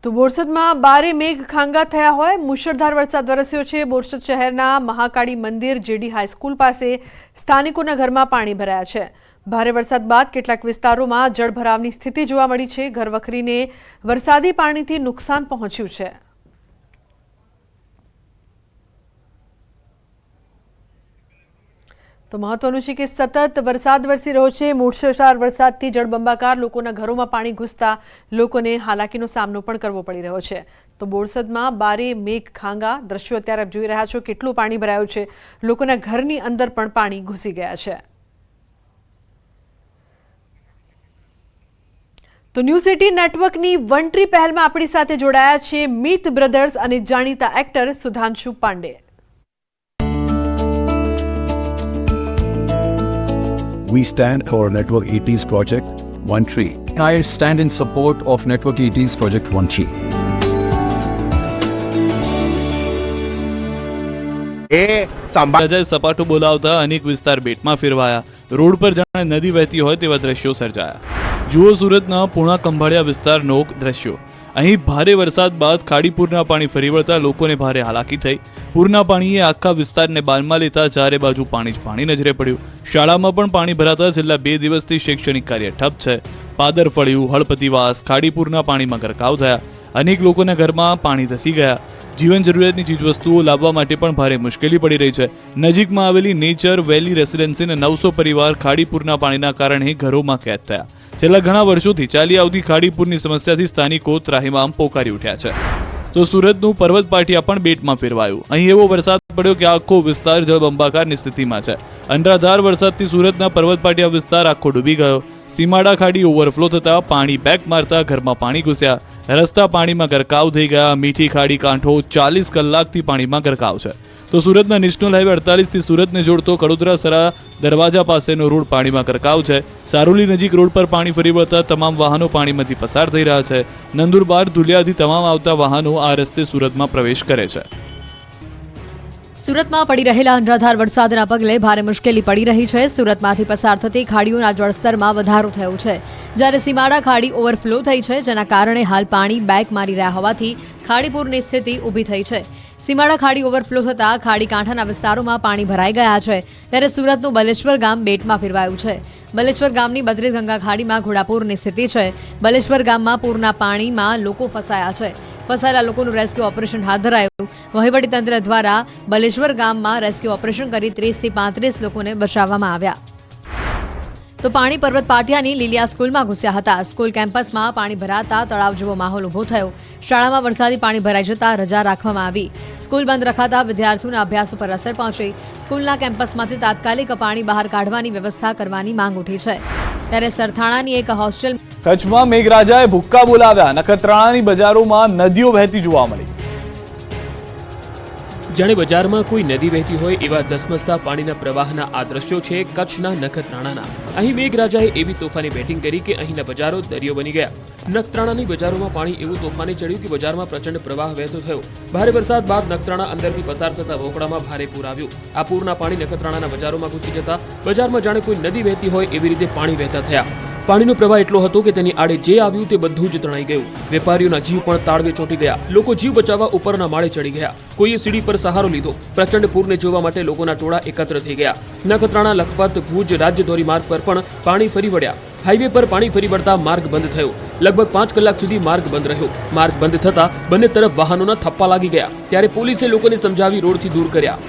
તો બોરસદમાં બારે મેઘ ખાંગા થયા હોય મુશળધાર વરસાદ વરસ્યો છે। બોરસદ શહેરના મહાકાળી મંદિર જેડી હાઈસ્કૂલ પાસે સ્થાનિકોના ઘરમાં પાણી ભરાયા છે। ભારે વરસાદ બાદ કેટલાક વિસ્તારોમાં જળભરાવની સ્થિતિ જોવા મળી છે। ઘરવખરીને વરસાદી પાણીથી નુકસાન પહોંચ્યું છે। તો મહત્વનું છે કે સતત વરસાદ વરસી રહ્યો છે। મૂળશોષાર વરસાદથી જળબંબાકાર લોકોના ઘરોમાં પાણી ઘૂસતા લોકોને હાલાકીનો સામનો પણ કરવો પડી રહ્યો છે। તો બોરસદમાં બારે મેઘ ખાંગા દ્રશ્યો અત્યારે આપ જોઈ રહ્યા છો કેટલું પાણી ભરાયું છે। લોકોના ઘરની અંદર પણ પાણી ઘૂસી ગયા છે। તો ન્યૂઝ 18 નેટવર્કની વન ટ્રી પહેલમાં આપણી સાથે જોડાયા છે મીત બ્રધર્સ અને જાણીતા actor Sudhanshu Pandey. We stand for Network 18's project One Tree. I stand in support of Network 18's project One Tree. સપાટો બોલાવતા અનેક વિસ્તાર બેટમાં ફેરવાયા। રોડ પર જાણે નદી વહેતી હોય તેવા દ્રશ્યો સર્જાયા। જુઓ સુરતના પૂણા કંભાળિયા વિસ્તારનો દ્રશ્યો। અહીં ભારે વરસાદ બાદ ખાડીપુરના પાણી ફરી વળતા લોકોને ભારે હાલાકી થઈ। પૂરના પાણીએ આખા વિસ્તારને બાનમાં લેતા ચારે બાજુ પાણી જ પાણી નજરે પડ્યું। શાળામાં પણ પાણી ભરાતા છેલ્લા 2 દિવસથી શૈક્ષણિક કાર્ય ઠપ છે। પાદર ફળિયું, હળપતિવાસ, ખાડીપુરના પાણીમાં ગરકાવ થયા। અનેક લોકોના ઘરમાં પાણી ધસી ગયા। જીવન જરૂરિયાતની ચીજવસ્તુઓ લાવવા માટે પણ ભારે મુશ્કેલી પડી રહી છે। નજીકમાં આવેલી નેચર વેલી રેસિડેન્સીના 900 પરિવાર ખાડીપુરના પાણીના કારણે ઘરોમાં કેદ થયા। છેલ્લા ઘણા વર્ષોથી ચાલી આવતી ખાડીપુરની સમસ્યાથી સ્થાનિકો ત્રાહિમામ પોકારી ઉઠ્યા છે। તો સુરતનું પર્વત પાટિયા પણ બેટમાં ફેરવાયું। અહીં એવો વરસાદ પડ્યો કે આખો વિસ્તાર જળબંબાકારની સ્થિતિમાં છે। અનરાધાર વરસાદથી સુરતના પર્વત પાટિયા વિસ્તાર આખો ડૂબી ગયો। સીમાડા ખાડી ઓવરફ્લો થતા પાણી બેક મારતા ઘરમાં પાણી ઘૂસ્યા। રસ્તા પાણીમાં ગરકાવ થઈ ગયા। મીઠી ખાડી કાંઠો 40 કલાકથી પાણીમાં ગરકાવ છે। તો સુરતના નેશનલ હાઈવે 48 થી સુરતને જોડતો કડોદરા-સરા દરવાજા પાસેનો રોડ પાણીમાં ગરકાવ છે। સારોલી નજીક રોડ પર પાણી ફરી વળતા તમામ વાહનો પાણીમાંથી પસાર થઈ રહ્યા છે। નંદુરબાર ધુલિયાથી તમામ આવતા વાહનો આ રસ્તે સુરતમાં પ્રવેશ કરે છે। સુરતમાં પડી રહેલા અનરાધાર વરસાદના પગલે ભારે મુશ્કેલી પડી રહી છે। સુરતમાંથી પસાર થતી ખાડીઓના જળસ્તરમાં વધારો થયો છે, જ્યારે સીમાડા ખાડી ઓવરફ્લો થઈ છે, જેના કારણે હાલ પાણી બેક મારી રહ્યા હોવાથી ખાડીપુરની સ્થિતિ ઊભી થઈ છે। સીમાડા ખાડી ઓવરફ્લો થતાં ખાડી કાંઠાના વિસ્તારોમાં પાણી ભરાઈ ગયા છે, ત્યારે સુરતનું બલેશ્વર ગામ બેટમાં ફેરવાયું છે। બલેશ્વર ગામની બદ્રી ગંગા ખાડીમાં ઘોડાપૂરની સ્થિતિ છે। બલેશ્વર ગામમાં પૂરના પાણીમાં લોકો ફસાયા છે। ફસાયેલા લોકોનું રેસ્ક્યુ ઓપરેશન હાથ ધરાયું। વહીવટીતંત્ર દ્વારા બલેશ્વર ગામમાં રેસ્ક્યુ ઓપરેશન કરી 30 થી 35 લોકોને બચાવવામાં આવ્યા। તો પાણી પર્વત પાટિયાની લીલિયા સ્કૂલમાં ઘૂસ્યા હતા। સ્કૂલ કેમ્પસમાં પાણી ભરાતા તળાવ જેવો માહોલ ઊભો થયો। શાળામાં વરસાદી પાણી ભરાઈ જતા રજા રાખવામાં આવી। સ્કૂલ બંધ રખાતા વિદ્યાર્થીઓના અભ્યાસ ઉપર અસર પહોંચી। સ્કૂલના કેમ્પસમાંથી તાત્કાલિક પાણી બહાર કાઢવાની વ્યવસ્થા કરવાની માંગ ઉઠી છે, ત્યારે સરથાણાની એક હોસ્ટેલ કચ્છમાં મેઘરાજાએ ભૂક્કા બોલાવ્યા। નખત્રાણાની બજારોમાં નદીઓ વહેતી જોવા મળી। જાણે બજારમાં કોઈ નદી વહેતી હોય એવા ધસમસતા પાણીના પ્રવાહના આ દ્રશ્યો છે કચ્છના નખત્રાણાના। અહીં મેઘરાજાએ એવી તોફાની બેટિંગ કરી કે અહીંના બજારો દરિયો બની ગયા। નખત્રાણાની બજારોમાં પાણી એવું તોફાને ચડ્યું કે બજારમાં પ્રચંડ પ્રવાહ વહેતો થયો। ભારે વરસાદ બાદ નખત્રાણા અંદરથી પસાર થતા રોકડામાં ભારે પૂર આવ્યું। આ પૂરના પાણી નખત્રાણાના બજારોમાં ઘૂસી જતા બજારમાં જાણે કોઈ નદી વહેતી હોય એવી રીતે પાણી વહેતા થયા। પાણીનો પ્રવાહ એટલો હતો કે તેની આડે જે આવ્યું તે બધું જ તણાઈ ગયું। વેપારીઓના જીવ પણ તાળવે ચોંટી ગયા। લોકો જીવ બચાવવા ઉપરના માળે ચડી ગયા। કોઈએ સીડી પર સહારો લીધો। પ્રચંડ પૂરને જોવા માટે લોકોના ટોળા એકત્ર થઈ ગયા। નખત્રાણા લખપત ભુજ રાજ્ય ધોરીમાર્ગ પર પણ પાણી ફરી વળ્યા। હાઈવે પર પાણી ફરી વળતા માર્ગ બંધ થયો। લગભગ 5 કલાક સુધી માર્ગ બંધ રહ્યો। માર્ગ બંધ થતા બંને તરફ વાહનોના થપ્પા લાગી ગયા, ત્યારે પોલીસે લોકોને સમજાવી રોડથી દૂર કર્યા।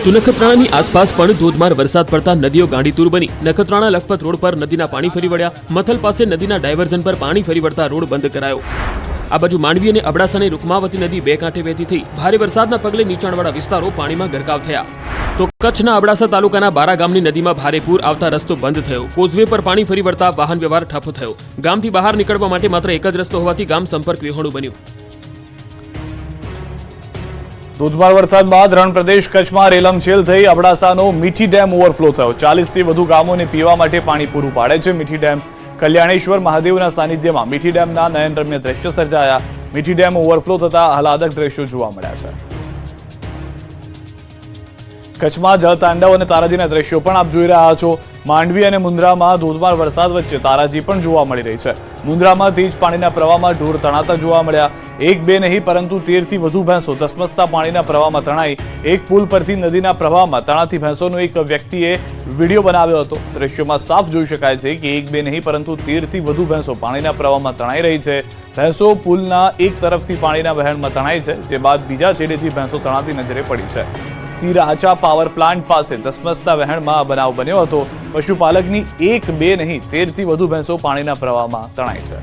તો નખત્રાણાની આસપાસ પણ ધોધમાર વરસાદ પડતા નદીઓ ગાંડીતુર બની। નખત્રાણા લખપત રોડ પર નદીના પાણી ફરી વળ્યા। મથલ પાસે નદીના ડાયવર્ઝન પર પાણી ફરી વળતા રોડ બંધ કરાયો। આ બાજુ માંડવી અને અબડાસાની રૂકમાવતી નદી બે કાંઠે વહેતી થઈ। ભારે વરસાદના પગલે નીચાણવાળા વિસ્તારો પાણીમાં ગરકાવ થયા। તો કચ્છના અબડાસા તાલુકાના બારા ગામની નદીમાં ભારે પૂર આવતા રસ્તો બંધ થયો। કોઝવે પર પાણી ફરી વળતા વાહન વ્યવહાર ઠપ થયો। ગામથી બહાર નીકળવા માટે માત્ર એક જ રસ્તો હોવાથી ગામ સંપર્ક વિહોણું બન્યું। ધોધમાર વરસાદ બાદ રણ પ્રદેશ કચ્છમાં રેલમછેલ થઈ। અબડાસાનો મીઠી ડેમ ઓવરફ્લો થયો। 40 થી વધુ ગામોને પીવા માટે પાણી પૂરું પાડે છે મીઠી ડેમ। કલ્યાણેશ્વર મહાદેવના સાનિધ્યમાં મીઠી ડેમના નયનરમ્ય દ્રશ્યો સર્જાયા। મીઠી ડેમ ઓવરફ્લો થતા આહલાદક દ્રશ્યો જોવા મળ્યા છે। કચ્છમાં જળતાંડવ અને તારાજીના દ્રશ્યો પણ આપ જોઈ રહ્યા છો. માંડવી અને મુન્દ્રામાં ધોધમાર વરસાદ વચ્ચે તારાજી પણ જોવા મળી રહી છે. મુન્દ્રામાં તેજ પાણીના પ્રવાહમાં ઢોર તણાતા જોવા મળ્યા. એક બે નહીં પરંતુ 13 થી વધુ ભેંસો ધસમસતા પાણીના પ્રવાહમાં તણાઈ. એક પુલ પરથી નદીના પ્રવાહમાં તણાતી ભેંસોનો એક વ્યક્તિએ વિડીયો બનાવ્યો હતો. દ્રશ્યોમાં સાફ જોઈ શકાય છે કે એક બે નહીં પરંતુ 13 થી વધુ ભેંસો પાણીના પ્રવાહમાં તણાઈ રહી છે. ભેંસો પુલના એક તરફથી પાણીના વહેણમાં તણાઈ છે, જે બાદ બીજા છેડેથી ભેંસો તણાતી નજરે પડી છે. સિરાચા પાવર પ્લાન્ટ પાસે ધસમસતા વહેણમાં આ બનાવ બન્યો હતો. પશુપાલકની એક બે નહીં 13 થી વધુ ભેંસો પાણીના પ્રવાહમાં તણાઈ છે.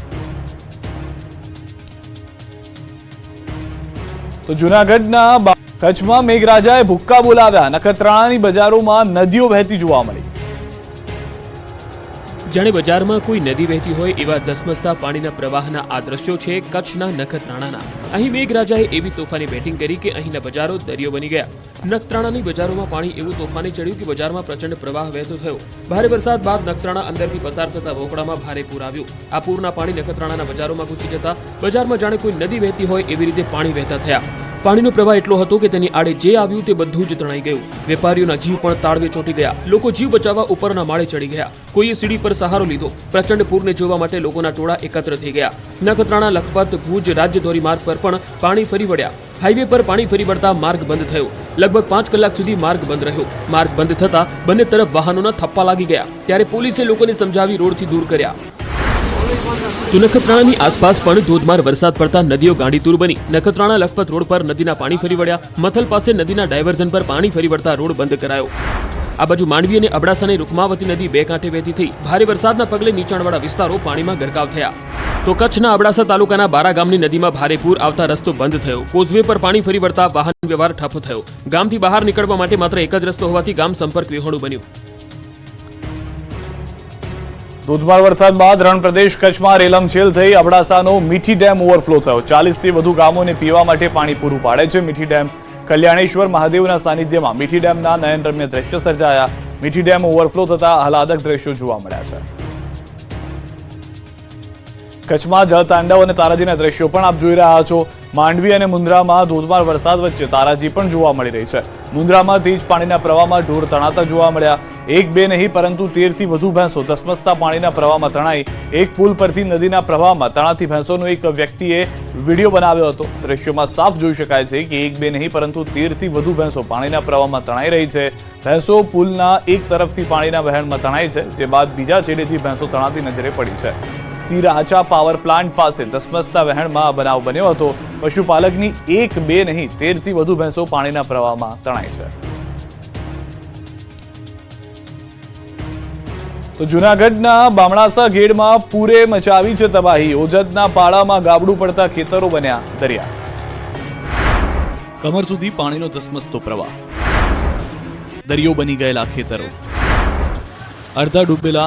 તો જૂનાગઢના કચ્છમાં મેઘરાજાએ ભૂક્કા બોલાવ્યા. નખત્રાણાની બજારોમાં નદીઓ વહેતી જોવા મળી. જાણે બજારમાં કોઈ નદી વહેતી હોય એવા ધસમસતા પાણીના પ્રવાહના આ દ્રશ્યો છે કચ્છના નખત્રાણાના. અહીં મેઘરાજાએ એવી તોફાની બેટિંગ કરી કે અહીંના બજારો દરિયો બની ગયા. નખત્રાણાની બજારોમાં પાણી એવું તોફાની ચડ્યું કે બજારમાં પ્રચંડ પ્રવાહ વહેતો થયો. ભારે વરસાદ બાદ નખત્રાણા અંદરથી પસાર થતા રોકડામાં ભારે પૂર આવ્યું. આ પૂરના પાણી નખત્રાણાના બજારોમાં ઘૂસી જતા બજારમાં જાણે કોઈ નદી વહેતી હોય એવી રીતે પાણી વહેતા થયા. પાણીનો પ્રવાહ એટલો હતો કે તેની આડે જે આવ્યું તે બધું જ તણાઈ ગયું. વેપારીઓના જીવ પણ તાળવે ચોંટી ગયા. લોકો જીવ બચાવવા ઉપરના માળે ચડી ગયા. કોઈએ સીડી પર સહારો લીધો. પ્રચંડ પૂરને જોવા માટે લોકોના ટોળા એકત્ર થઈ ગયા. નખત્રાણા લખપત ભુજ રાજ્ય ધોરીમાર્ગ પર પણ પાણી ફરી વળ્યા. હાઈવે પર પાણી ફરી વળતા માર્ગ બંધ થયો. લગભગ 5 કલાક સુધી માર્ગ બંધ રહ્યો. માર્ગ બંધ થતા બંને તરફ વાહનોના થપ્પા લાગી ગયા. ત્યારે પોલીસે લોકોને સમજાવી રોડથી દૂર કર્યા. તો નખત્રાણાની આસપાસ પણ ધોધમાર વરસાદ પડતા નદીઓ ગાંડીતુર બની. નખત્રાણા લખપત રોડ પર નદીના પાણી ફરી વળ્યા. મથલ પાસે નદીના ડાયવર્ઝન પર પાણી ફરી વળતા રોડ બંધ કરાયો. આ બાજુ માંડવી અને અબડાસાની રૂકમાવતી નદી બે કાંઠે વહેતી થઈ. ભારે વરસાદના પગલે નીચાણવાળા વિસ્તારો પાણીમાં ગરકાવ થયા. તો કચ્છના અબડાસા તાલુકાના બારા ગામની નદીમાં ભારે પૂર આવતા રસ્તો બંધ થયો. કોઝવે પર પાણી ફરી વળતા વાહન વ્યવહાર ઠપ થયો. ગામથી બહાર નીકળવા માટે માત્ર એક જ રસ્તો હોવાથી ગામ સંપર્ક વિહોણું બન્યું. ધોધમાર વરસાદ બાદ રણ પ્રદેશ કચ્છમાં રેલમછેલ થઈ. અબડાસાનો મીઠી ડેમ ઓવરફ્લો થયો. 40 થી વધુ ગામોને પીવા માટે પાણી પૂરું પાડે છે મીઠી ડેમ. કલ્યાણેશ્વર મહાદેવના સાનિધ્યમાં મીઠી ડેમના નયનરમ્ય દ્રશ્યો સર્જાયા. મીઠી ડેમ ઓવરફ્લો થતા આહલાદક દ્રશ્યો જોવા મળ્યા છે. કચ્છમાં જળતાંડવ અને તારાજીના દ્રશ્યો પણ આપ જોઈ રહ્યા છો. માંડવી અને મુન્દ્રામાં ધોધમાર વરસાદ વચ્ચે તારાજી પણ જોવા મળી રહી છે. મુન્દ્રામાં તેજ પાણીના પ્રવાહમાં ઢોર તણાતા જોવા મળ્યા. એક બે નહીં પરંતુ 13 થી વધુ ભેંસો ધસમસતા પાણીના પ્રવાહમાં તણાઈ. એક પુલ પરથી નદીના પ્રવાહમાં તણાતી ભેંસોનો એક વ્યક્તિએ વિડીયો બનાવ્યો હતો. દ્રશ્યોમાં સાફ જોઈ શકાય છે કે એક બે નહીં પરંતુ 13 થી વધુ ભેંસો પાણીના પ્રવાહમાં તણાઈ રહી છે. ભેંસો પુલના એક તરફથી પાણીના વહેણમાં તણાઈ છે, જે બાદ બીજા છેડેથી ભેંસો તણાતી નજરે પડી છે. સિરાચા પાવર પ્લાન્ટ પાસે ધસમસતા વહેણમાં આ બનાવ બન્યો હતો. પશુપાલકની એક બે નહીં 13 થી વધુ ભેંસો પાણીના પ્રવાહમાં તણાઈ છે. તો જૂનાગઢના બામણાસા ઘેડમાં પૂરે મચાવી છે તબાહી. ઓજદના પાળામાં ગાબડું પડતા ખેતરો બન્યા દરિયા. કમર સુધી પાણીનો ધસમસતો પ્રવાહ. દરિયો બની ગયેલા ખેતરો. અડધા ડૂબેલા